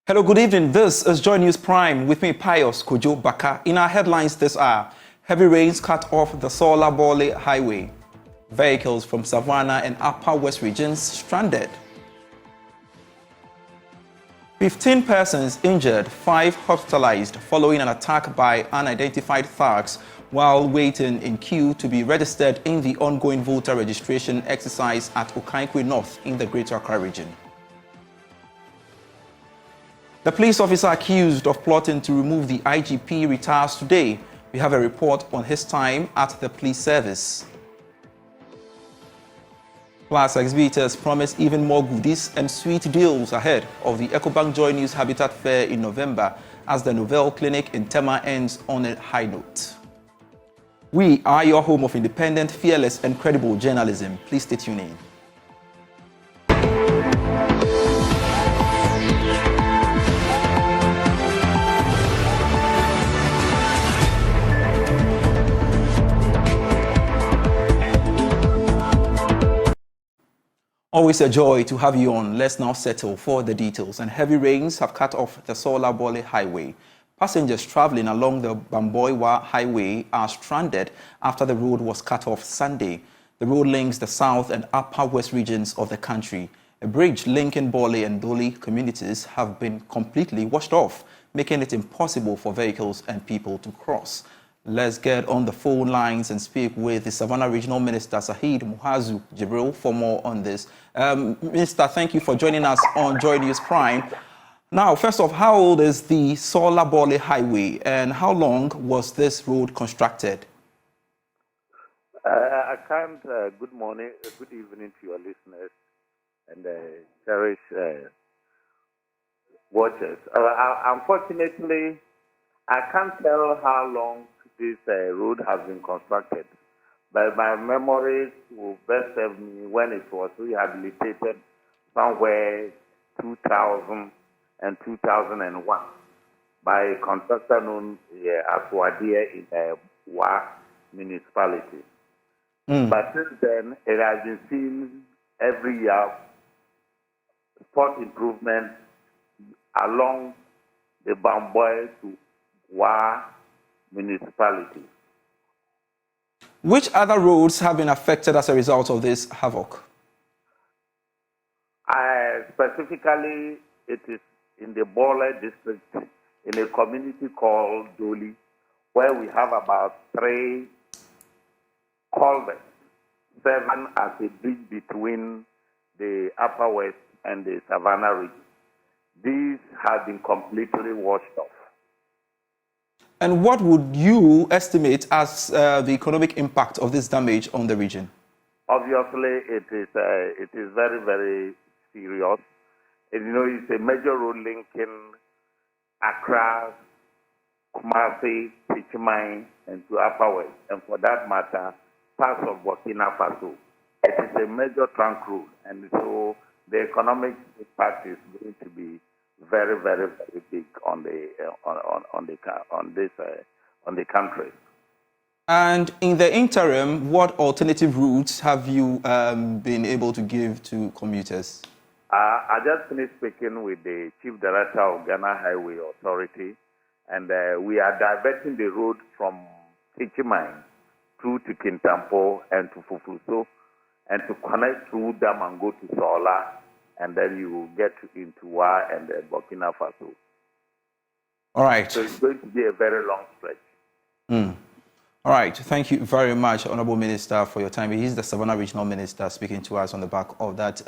Hello, good evening. This is JoyNews Prime with me, Pius Kojo Baka. In our headlines this hour, heavy rains cut off the Solar Bole Highway. Vehicles from Savannah and Upper West regions stranded. 15 persons injured, 5 hospitalized following an attack by unidentified thugs while waiting in queue to be registered in the ongoing voter registration exercise at Okaikoi North in the Greater Accra region. The police officer accused of plotting to remove the IGP retires today. We have a report on his time at the police service. Plus, exhibitors promise even more goodies and sweet deals ahead of the Ecobank JoyNews Habitat Fair in November as the Novel Clinic in Tema ends on a high note. We are your home of independent, fearless and credible journalism. Please stay tuned in. Always a joy to have you on. Let's now settle for the details. And heavy rains have cut off the Solar Bole Highway. Passengers traveling along the Bamboiwa Highway are stranded after the road was cut off Sunday. The road links the south and upper west regions of the country. A bridge linking Bole and Doli communities have been completely washed off, making it impossible for vehicles and people to cross. Let's get on the phone lines and speak with the Savannah Regional Minister, Sahid Muhazu Jibril, for more on this. Minister, thank you for joining us on JoyNews Prime. Now, first off, how old is the Solar Bole Highway and how long was this road constructed? Good morning, good evening to your listeners and cherished watchers. Unfortunately, I can't tell how long this road has been constructed, but my memory will best serve me when it was rehabilitated somewhere 2000 and 2001 by a contractor known as Wadia in Wa municipality. But since then, it has been seen every year spot improvement along the Bamboy to Wa municipality. Which other roads have been affected as a result of this havoc? Specifically, it is in the Bole district, in a community called Doli, where we have about 3 culverts, 7 as a bridge between the Upper West and the Savannah region. These have been completely washed off. And what would you estimate as the economic impact of this damage on the region? Obviously, it is very, very serious. And, it's a major road linking Accra, Kumasi, Pichimai, and to Upper West. And for that matter, parts of Burkina Faso. It is a major trunk road. And so the economic impact is going to be very, very, very big on the country. And in the interim, what alternative routes have you been able to give to commuters? I just finished speaking with the Chief Director of Ghana Highway Authority, and we are diverting the road from Tichimai through to Kintampo and to Fufuso, and to connect through them and go to Sola. And then you will get into Wa and Burkina Faso. All right. So it's going to be a very long stretch. All right. Thank you very much, Honorable Minister, for your time. He's the Savannah Regional Minister speaking to us on the back of that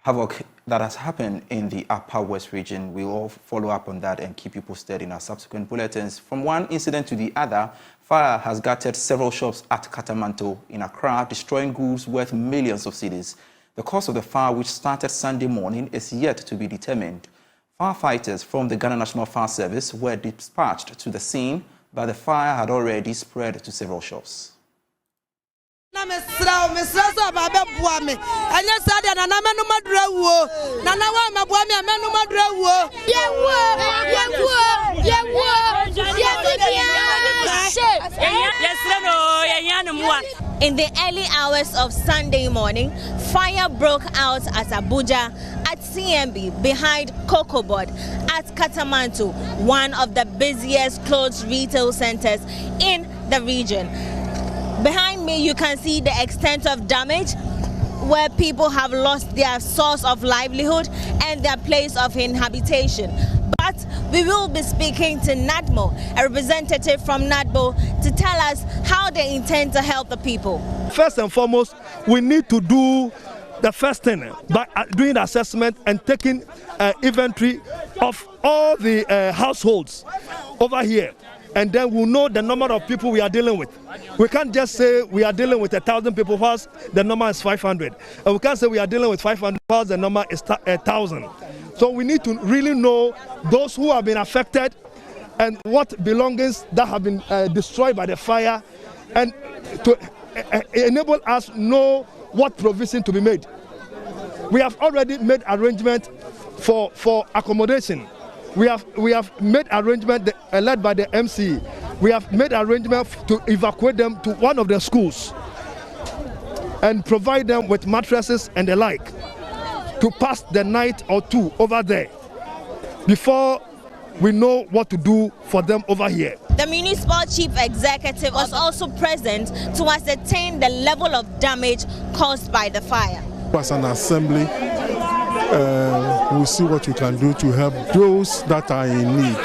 havoc that has happened in the Upper West region. We will follow up on that and keep you posted in our subsequent bulletins. From one incident to the other, fire has gutted several shops at Katamanto in Accra, destroying goods worth millions of cedis. The cause of the fire, which started Sunday morning, is yet to be determined. Firefighters from the Ghana National Fire Service were dispatched to the scene, but the fire had already spread to several shops. In the early hours of Sunday morning, fire broke out at Abuja, at CMB, behind Cocoa Board, at Katamanto, one of the busiest clothes retail centers in the region. Behind me, you can see the extent of damage, where people have lost their source of livelihood and their place of inhabitation. But we will be speaking to NADMO, a representative from NADMO, to tell us how they intend to help the people. First and foremost, we need to do the first thing by doing the assessment and taking inventory of all the households over here. And then we'll know the number of people we are dealing with. We can't just say we are dealing with 1,000 people whilst the number is 500. And we can't say we are dealing with 500 whilst the number is 1,000. So we need to really know those who have been affected and what belongings that have been destroyed by the fire, and to enable us know what provision to be made. We have already made arrangement for accommodation. We have made arrangement led by the MC. We have made arrangement to evacuate them to one of the schools and provide them with mattresses and the like to pass the night or two over there before we know what to do for them over here. The municipal chief executive was also present to ascertain the level of damage caused by the fire. As an assembly, we'll see what we can do to help those that are in need.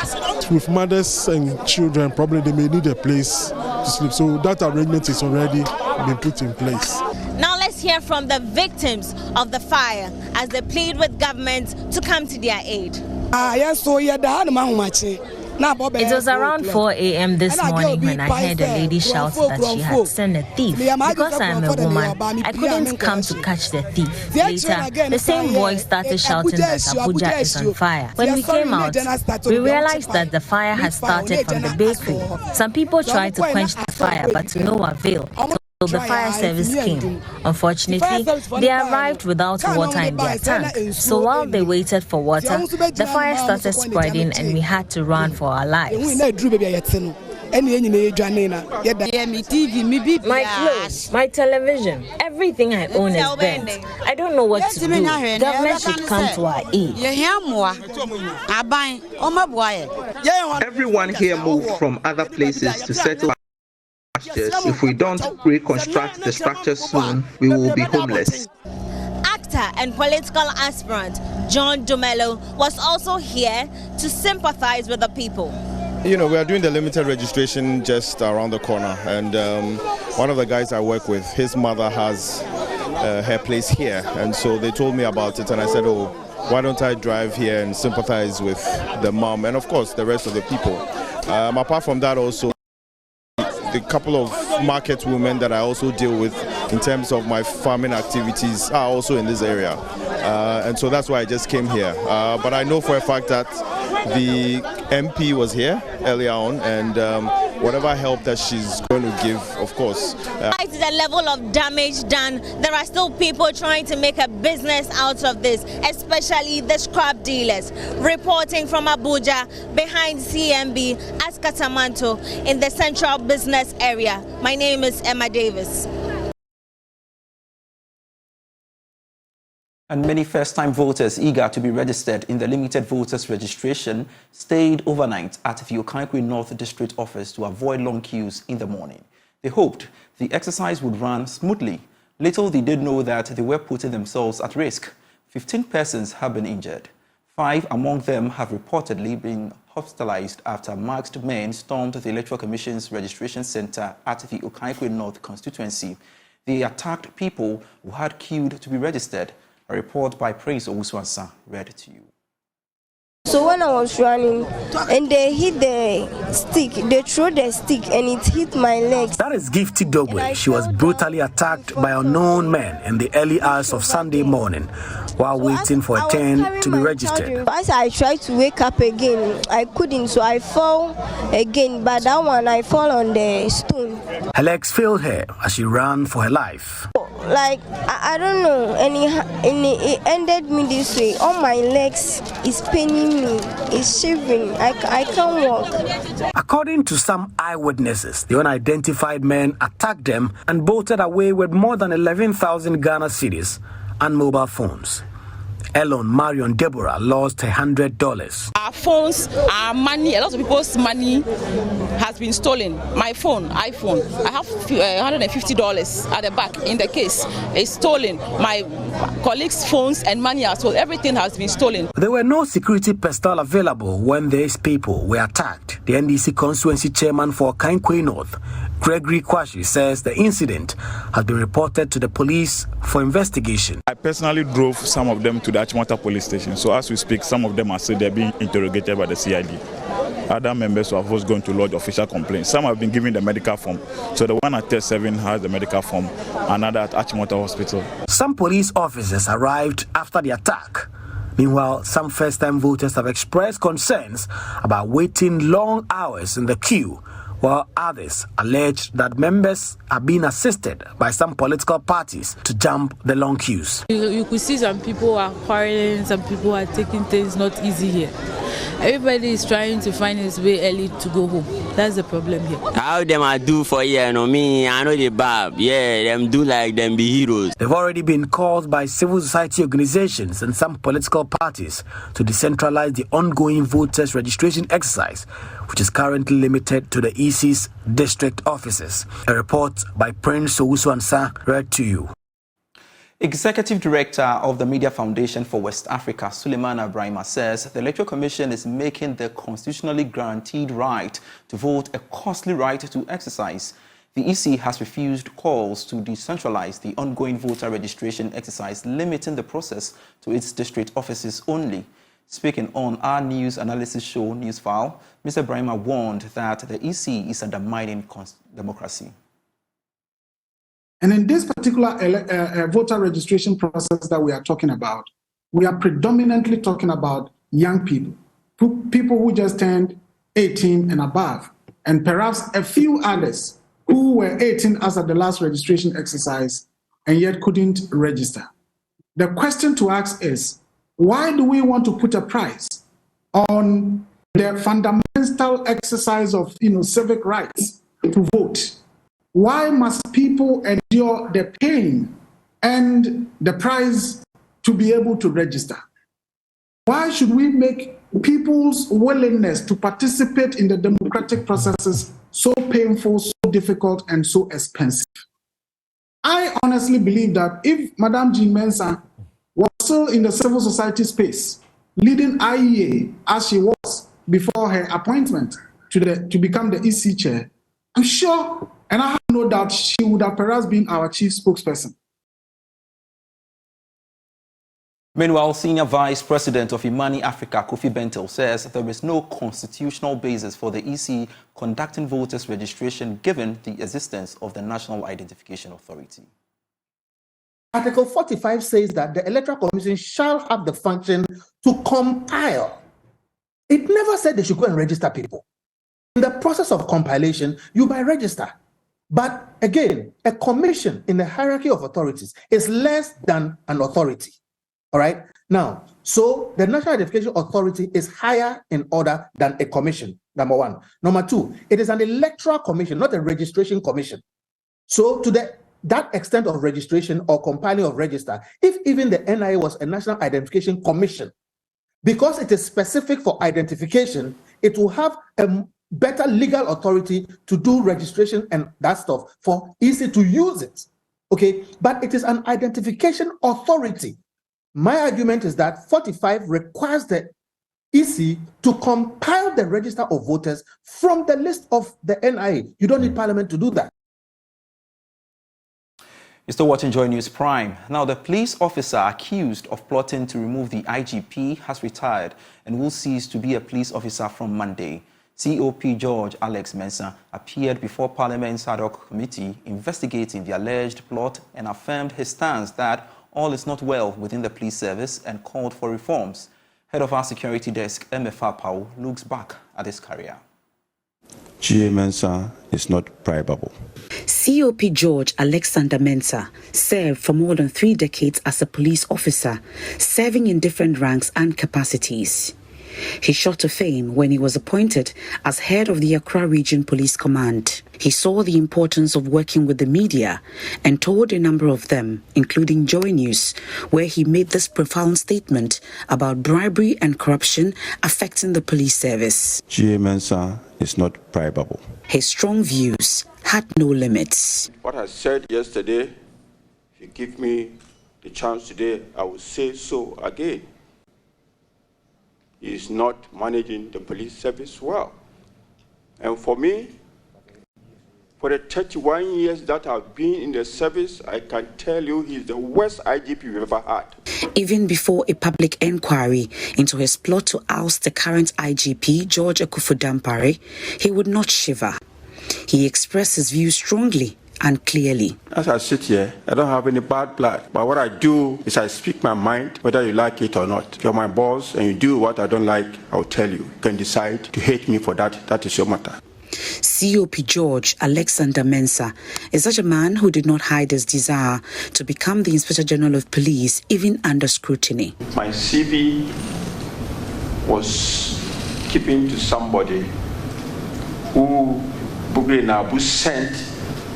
With mothers and children, probably they may need a place to sleep. So that arrangement is already been put in place. Now let's hear from the victims of the fire as they plead with government to come to their aid. It was around 4 a.m. this morning when I heard a lady shout that she had seen a thief. Because I am a woman, I couldn't come to catch the thief. Later, the same voice started shouting that Abuja is on fire. When we came out, we realized that the fire had started from the bakery. Some people tried to quench the fire, but to no avail. So the fire service came. Unfortunately, they arrived without water in their tank. So while they waited for water, the fire started spreading and we had to run for our lives. My clothes, my television, everything I own is bent. I don't know what to do. Government should come to our aid. Everyone here moved from other places to settle. If we don't reconstruct the structure soon, we will be homeless. Actor and political aspirant John Dumelo was also here to sympathize with the people. You know, we are doing the limited registration just around the corner, and one of the guys I work with, his mother has her place here, and so they told me about it, and I said, oh, why don't I drive here and sympathize with the mom and of course the rest of the people. Apart from that, also the couple of market women that I also deal with in terms of my farming activities are also in this area, and so that's why I just came here. But I know for a fact that the MP was here earlier on, and whatever help that she's going to give, of course. Despite the level of damage done, there are still people trying to make a business out of this, especially the scrap dealers. Reporting from Abuja, behind CMB, Katamanto, in the central business area. My name is Emma Davis. And many first-time voters eager to be registered in the limited voters registration stayed overnight at the Okaikoi North District Office to avoid long queues in the morning. They hoped the exercise would run smoothly. Little they did know that they were putting themselves at risk. 15 persons have been injured. 5 among them have reportedly been hospitalized after masked men stormed the Electoral Commission's registration center at the Okaikoi North constituency. They attacked people who had queued to be registered. A report by Praise Owusuansa read to you. So when I was running and they hit the stick, they threw the stick and it hit my legs. That is Gifty Dogwe. She was brutally attacked by unknown men in the early hours of Sunday morning while waiting for a turn to be registered. As I tried to wake up again, I couldn't, so I fell again, but that one I fell on the stone. Her legs failed her as she ran for her life. like I don't know, and it ended me this way. All my legs is paining me, it's shivering. I can't walk. According to some eyewitnesses, the unidentified men attacked them and bolted away with more than 11,000 Ghana cedis and mobile phones. Elon Marion Deborah lost $100. Our phones, our money, a lot of people's money has been stolen. My phone, iPhone, I have $150 at the back in the case. It's stolen. My colleagues' phones and money are stolen. Everything has been stolen. There were no security personnel available when these people were attacked. The NDC constituency chairman for Okaikoi North, Gregory Kwashi, says the incident has been reported to the police for investigation. I personally drove some of them to the Achimota police station. So as we speak, some of them are still being interrogated by the CID. Other members of us going to lodge official complaints. Some have been given the medical form. So the one at T7 has the medical form, another at Achimota Hospital. Some police officers arrived after the attack. Meanwhile, some first-time voters have expressed concerns about waiting long hours in the queue, while others allege that members are being assisted by some political parties to jump the long queues. You could see some people are quarreling, some people are taking things not easy here. Everybody is trying to find his way early to go home. That's the problem here. How them I do for you know me, I know the bab. Yeah, them do like them be heroes. They've already been called by civil society organizations and some political parties to decentralize the ongoing voters registration exercise, which is currently limited to the EC's district offices. A report by Prince Owusu Ansa read to you. Executive Director of the Media Foundation for West Africa, Suleiman Ibrahima, says the Electoral Commission is making the constitutionally guaranteed right to vote a costly right to exercise. The EC has refused calls to decentralize the ongoing voter registration exercise, limiting the process to its district offices only. Speaking on our news analysis show, Newsfile, Mr. Ibrahima warned that the EC is undermining democracy. And in this particular voter registration process that we are talking about, we are predominantly talking about young people, people who just turned 18 and above, and perhaps a few others who were 18 as at the last registration exercise and yet couldn't register. The question to ask is, why do we want to put a price on the fundamental exercise of civic rights to vote? Why must people endure the pain and the price to be able to register? Why should we make people's willingness to participate in the democratic processes so painful, so difficult, and so expensive? I honestly believe that if Madame Jean Mensa was still in the civil society space, leading IEA as she was before her appointment to become the EC chair, I'm sure, and I have no doubt, she would have perhaps been our chief spokesperson. Meanwhile, Senior Vice President of Imani Africa, Kofi Bento, says there is no constitutional basis for the EC conducting voters' registration given the existence of the National Identification Authority. Article 45 says that the Electoral Commission shall have the function to compile. It never said they should go and register people. In the process of compilation, you might register. But again, a commission in the hierarchy of authorities is less than an authority. All right? Now, so the National Identification Authority is higher in order than a commission, number one. Number two, it is an electoral commission, not a registration commission. So to that extent of registration or compiling of register, if even the NIA was a National Identification Commission, because it is specific for identification, it will have a better legal authority to do registration and that stuff for EC to use it. Okay, but it is an identification authority. My argument is that 45 requires the EC to compile the register of voters from the list of the NIA. You don't need Parliament to do that. You're still watching JoyNews Prime. Now, the police officer accused of plotting to remove the IGP has retired and will cease to be a police officer from Monday. COP George Alex Mensa appeared before Parliament's ad hoc committee investigating the alleged plot and affirmed his stance that all is not well within the police service and called for reforms. Head of our security desk, MFA Pau, looks back at his career. G. Mensa is not bribable. COP George Alexander Mensa served for more than 3 decades as a police officer, serving in different ranks and capacities. He shot to fame when he was appointed as head of the Accra Region Police Command. He saw the importance of working with the media and told a number of them, including JoyNews, where he made this profound statement about bribery and corruption affecting the police service. GA Mensa is not bribable. His strong views had no limits. What I said yesterday, if you give me the chance today, I will say so again. He is not managing the police service well. And for me, for the 31 years that I've been in the service, I can tell you he's the worst IGP we've ever had. Even before a public inquiry into his plot to oust the current IGP, George Ekufudampare, he would not shiver. He expressed his views strongly and clearly. As I sit here, I don't have any bad blood, but what I do is I speak my mind, whether you like it or not. If you're my boss and you do what I don't like, I'll tell you. You can decide to hate me for that. That is your matter. COP George Alexander Mensa is such a man who did not hide his desire to become the Inspector General of Police, even under scrutiny. My CV was given to somebody who Bugre Nabu sent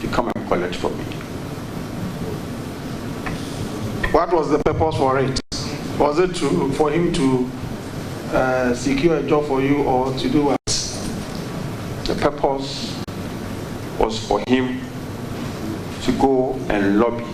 to come and collect from me. What was the purpose for it? Was it for him to secure a job for you, or to do what? The purpose was for him to go and lobby.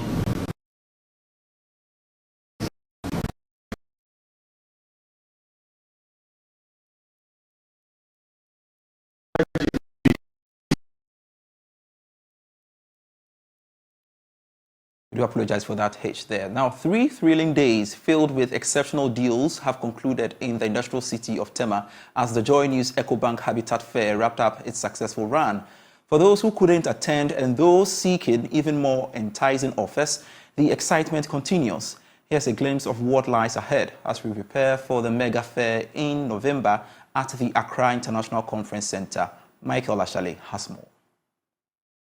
I do apologize for that hitch there. Now, 3 thrilling days filled with exceptional deals have concluded in the industrial city of Tema as the JoyNews Ecobank Habitat Fair wrapped up its successful run. For those who couldn't attend and those seeking even more enticing offers, the excitement continues. Here's a glimpse of what lies ahead as we prepare for the mega fair in November at the Accra International Conference Center. Michael Ashale has more.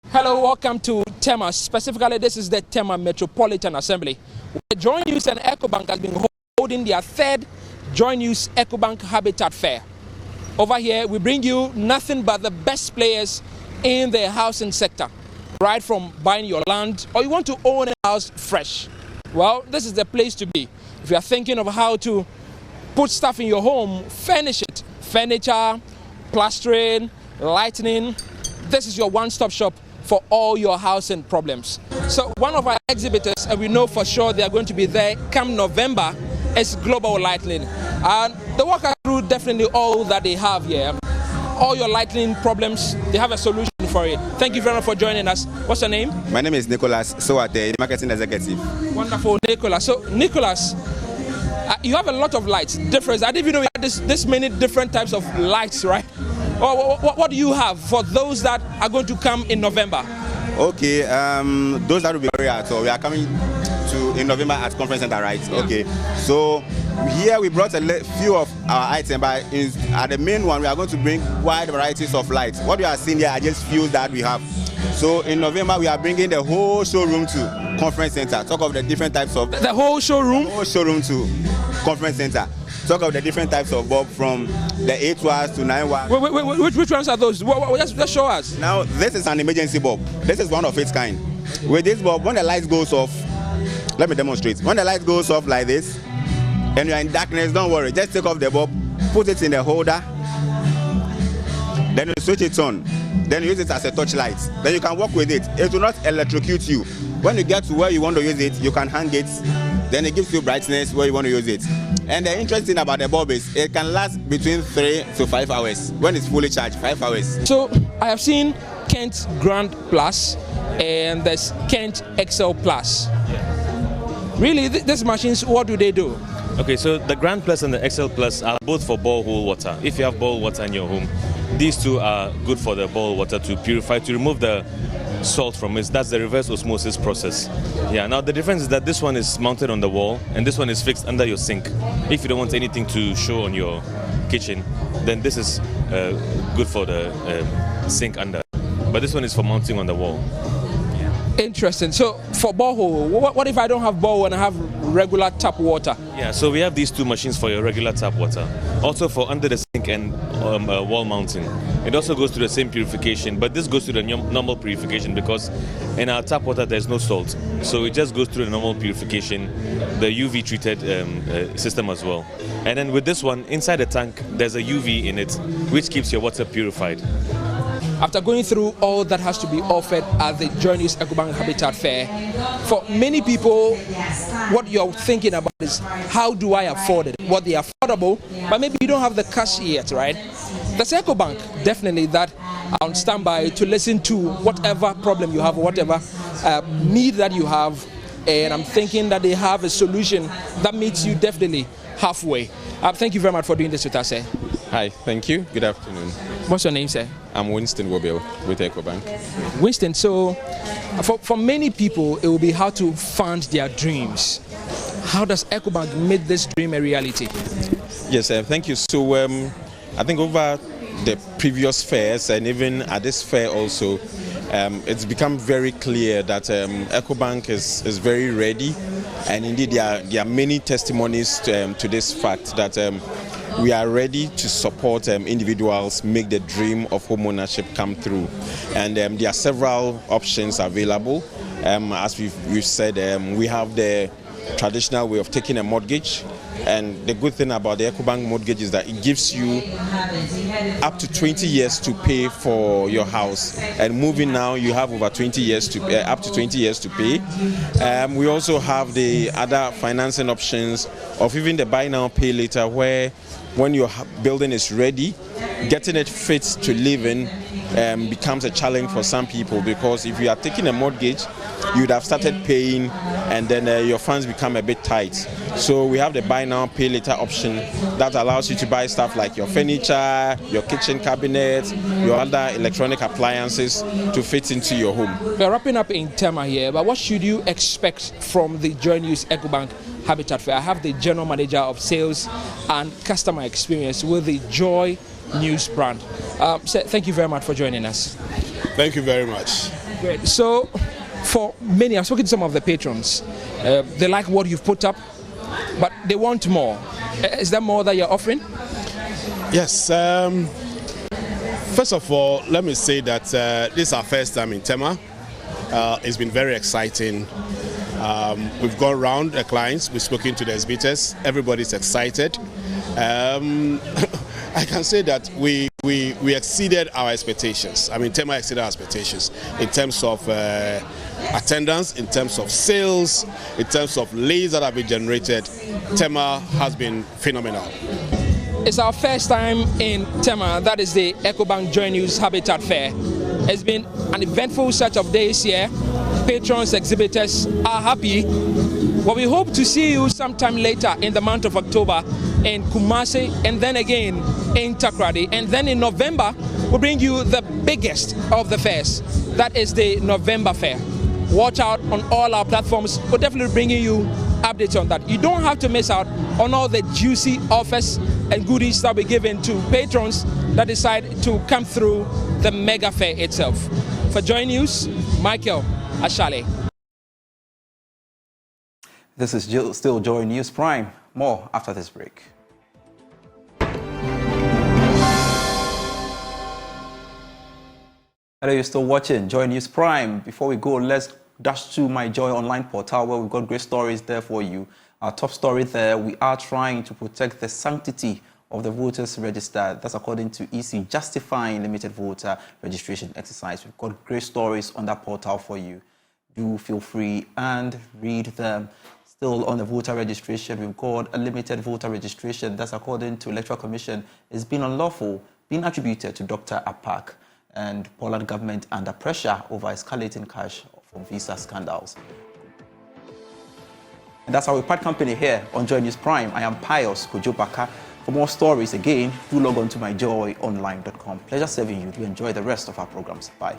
Hello, welcome to Tema. Specifically, this is the Tema Metropolitan Assembly, where JoyNews and Ecobank has been holding their 3rd JoyNews Ecobank Habitat Fair. Over here, we bring you nothing but the best players in the housing sector, right from buying your land or you want to own a house fresh. Well, this is the place to be. If you are thinking of how to put stuff in your home, furnish it, furniture, plastering, lighting, this is your one-stop shop for all your housing problems. So one of our exhibitors, and we know for sure they are going to be there come November, is Global Lighting. And they walk us through definitely all that they have here. All your lighting problems, they have a solution for it. Thank you very much for joining us. What's your name? My name is Nicholas Sowate, marketing executive. Wonderful, Nicholas. So Nicholas, you have a lot of lights, different. I didn't even know we had this many different types of lights, right? What do you have for those that are going to come in November? Okay, those that will be very so we are coming to in November at Conference Center, right? Yeah. Okay, so here we brought a few of our items, but at the main one we are going to bring wide varieties of lights. What you are seeing here are just few that we have. So in November we are bringing the whole showroom to Conference Center. Talk of the different types of the whole showroom. The whole showroom to Conference Center. Talk of the different types of bulb from the 8 watts to 9 watts. Which ones are those? Just show us. Now, this is an emergency bulb. This is one of its kind. With this bulb, when the light goes off, let me demonstrate. When the light goes off like this, and you're in darkness, don't worry. Just take off the bulb, put it in the holder, then you switch it on. Then you use it as a torchlight. Then you can work with it. It will not electrocute you. When you get to where you want to use it, you can hang it. Then it gives you brightness where you want to use it. And the interesting thing about the bulb is it can last between 3 to 5 hours. When it's fully charged, 5 hours. So I have seen Kent Grand Plus and there's Kent XL Plus. Really, these machines, what do they do? Okay, so the Grand Plus and the XL Plus are both for borehole water. If you have borehole water in your home, these two are good for the borehole water to purify, to remove the salt from it. That's the reverse osmosis process. Yeah, now the difference is that this one is mounted on the wall and this one is fixed under your sink. If you don't want anything to show on your kitchen, then this is good for the sink under. But this one is for mounting on the wall. Interesting. So for borehole, what if I don't have borehole and I have regular tap water? Yeah, so we have these two machines for your regular tap water. Also for under the sink and wall mounting. It also goes through the same purification, but this goes through the normal purification because in our tap water there's no salt. So it just goes through the normal purification, the UV treated system as well. And then with this one, inside the tank, there's a UV in it, which keeps your water purified. After going through all that has to be offered at the JoyNews Ecobank Habitat Fair, for many people, what you're thinking about is how do I afford it? What they are affordable, but maybe you don't have the cash yet, right? There's Ecobank, definitely, that on standby to listen to whatever problem you have or whatever need that you have. And I'm thinking that they have a solution that meets you definitely halfway. Thank you very much for doing this with us, sir. Hi, thank you. Good afternoon. What's your name, sir? I'm Winston Wobiel with Ecobank. Winston, so for many people, it will be hard to fund their dreams. How does Ecobank make this dream a reality? Yes, thank you. So I think over the previous fairs and even at this fair also, it's become very clear that Ecobank is very ready, and indeed there are many testimonies to this fact that we are ready to support individuals make the dream of home ownership come through. And there are several options available. As we've said, we have the traditional way of taking a mortgage. And the good thing about the Ecobank mortgage is that it gives you up to 20 years to pay for your house. And moving now, you have over 20 years to up to 20 years to pay. We also have the other financing options of even the buy now, pay later, where when your building is ready, getting it fit to live in becomes a challenge for some people, because if you are taking a mortgage, you would have started paying and then your funds become a bit tight. So we have the buy now, pay later option that allows you to buy stuff like your furniture, your kitchen cabinets, your other electronic appliances to fit into your home. We're wrapping up in Tema here, but what should you expect from the JoyNews Ecobank Habitat Fair? I have the General Manager of Sales and Customer Experience with the JoyNews brand. So thank you very much for joining us. Thank you very much. Great. So for many, I've spoken to some of the patrons. They like what you've put up, but they want more. Is there more that you're offering? Yes. First of all, let me say that this is our first time in Tema. It's been very exciting. We've gone around the clients, we've spoken to the exhibitors, everybody's excited. I can say that we exceeded our expectations. I mean, Tema exceeded our expectations in terms of attendance, in terms of sales, in terms of leads that have been generated. Tema has been phenomenal. It's our first time in Tema, that is the Ecobank JoyNews Habitat Fair. It's been an eventful set of days here. Patrons, exhibitors are happy. Well, we hope to see you sometime later in the month of October in Kumasi, and then again in Takoradi, and then in November we'll bring you the biggest of the fairs. That is the November Fair. Watch out on all our platforms. We're definitely bringing you updates on that. You don't have to miss out on all the juicy offers and goodies that we given to patrons that decide to come through the mega fair itself. For JoyNews, Michael Ashale. This is still JoyNews Prime. More after this break. Hello, you're still watching JoyNews Prime. Before we go, let's dash to my Joy online portal where we've got great stories there for you. Our top story there, we are trying to protect the sanctity of the voters register. That's according to EC justifying limited voter registration exercise. We've got great stories on that portal for you. Do feel free and read them. Still on the voter registration, we've got a limited voter registration. That's according to Electoral Commission. It's been unlawful, being attributed to Dr. Apak and Pollard government under pressure over escalating cash from visa scandals. And that's our part company here on JoyNews Prime. I am Pius Kojopaka. For more stories, again, do log on to myjoyonline.com. Pleasure serving you. Do enjoy the rest of our programs. Bye.